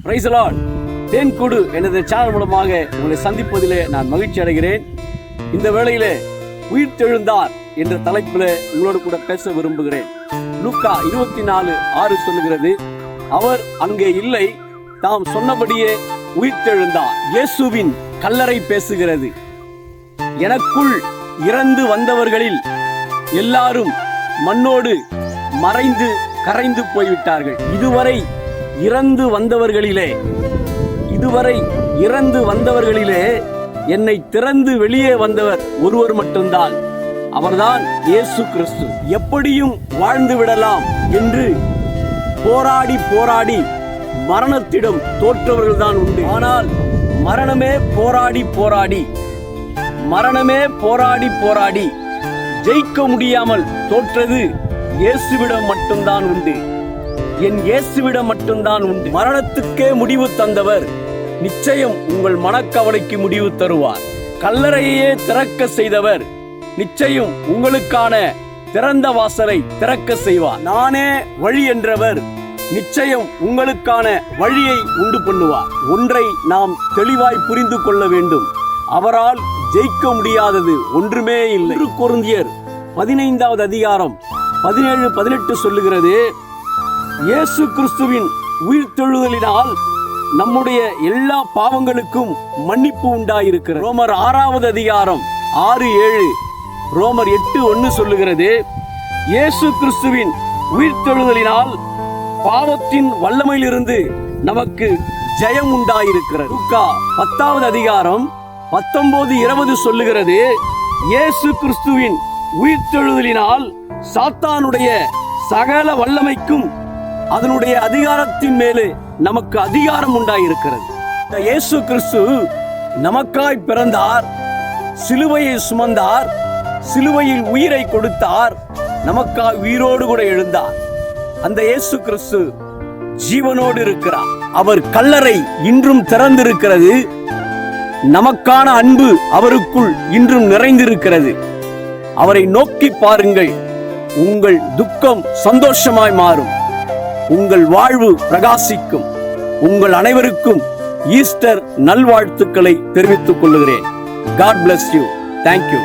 Praise the Lord. தேன்கூடு எனது channel மூலமாக உங்களை சந்திப்பதிலே நான் மகிழ்ச்சி அடைகிறேன். இந்த வேளையிலே உயிர்த்தெழுந்தார் என்ற தலைப்பில் உங்களோடு கூட பேச விரும்புகிறேன். லூக்கா 24:6 சொல்லுகிறது, அவர் அங்கே இல்லை, தாம் சொன்னபடியே உயிர்த்தெழுந்தார். இயேசுவின் கல்லறை பேசுகிறது. எனக்குள் இறந்து வந்தவர்களில் எல்லாரும் மண்ணோடு மறைந்து கரைந்து போய்விட்டார்கள். இதுவரை இறந்து வந்தவர்களிலே என்னை திறந்து வெளியே வந்தவர் ஒருவர் மட்டும்தான். அவர்தான் இயேசு கிறிஸ்து. எப்படியும் வாழ்ந்து விடலாம் என்று போராடி மரணத்திடம் தோற்றவர்கள் தான் உண்டு. ஆனால் மரணமே போராடி ஜெயிக்க முடியாமல் தோற்றது இயேசுவிடம் மட்டும்தான் உண்டு. என் இயேசுவிடம் மட்டும்தான் உண்டு. மரணத்துக்கே முடிவு தந்தவர் நிச்சயம் உங்கள் மனக்கவலைக்கு முடிவு தருவார். கல்லறையே திறக்க செய்தவர் நிச்சயம் உங்களுக்கான திறந்த வாசலை திறக்க செய்வார். நானே வழி என்றவர் நிச்சயம் உங்களுக்கான வழியை உண்டு பண்ணுவார். ஒன்றை நாம் தெளிவாய் புரிந்து கொள்ள வேண்டும், அவரால் ஜெயிக்க முடியாதது ஒன்றுமே இல்லை. கொரிந்தியர் 15:17-18 சொல்லுகிறது, இயேசு கிறிஸ்துவின் உயிர்த்தெழுதலினால் நம்முடைய எல்லா பாவங்களுக்கும் மன்னிப்பு உண்டாயிருக்கிறது. ரோமர் 6:6-7, ரோமர் 8:1 சொல்லுகிறது, இயேசு கிறிஸ்துவின் உயிர்த்தெழுதலினால் பாவத்தின் வல்லமையிலிருந்து நமக்கு ஜெயம் உண்டாயிருக்கிறது. லூக்கா 10:19-20 சொல்லுகிறது, இயேசு கிறிஸ்துவின் உயிர்த்தெழுதலினால் சாத்தானுடைய சகல வல்லமைக்கும் அதனுடைய அதிகாரத்தின் மேலே நமக்கு அதிகாரம் உண்டாயிருக்கிறது. இயேசு கிறிஸ்து நமக்காய் பிறந்தார், சிலுவையை சுமந்தார், சிலுவையில் உயிரை கொடுத்தார், நமக்காய் உயிரோடு கூட எழுந்தார். அந்த இயேசு கிறிஸ்து ஜீவனோடு இருக்கிறார். அவர் கல்லறை இன்றும் திறந்திருக்கிறது. நமக்கான அன்பு அவருக்குள் இன்றும் நிறைந்திருக்கிறது. அவரை நோக்கி பாருங்கள், உங்கள் துக்கம் சந்தோஷமாய் மாறும், உங்கள் வாழ்வு பிரகாசிக்கும். உங்கள் அனைவருக்கும் ஈஸ்டர் நல்வாழ்த்துக்களை தெரிவித்துக் கொள்கிறேன். God bless you. Thank you.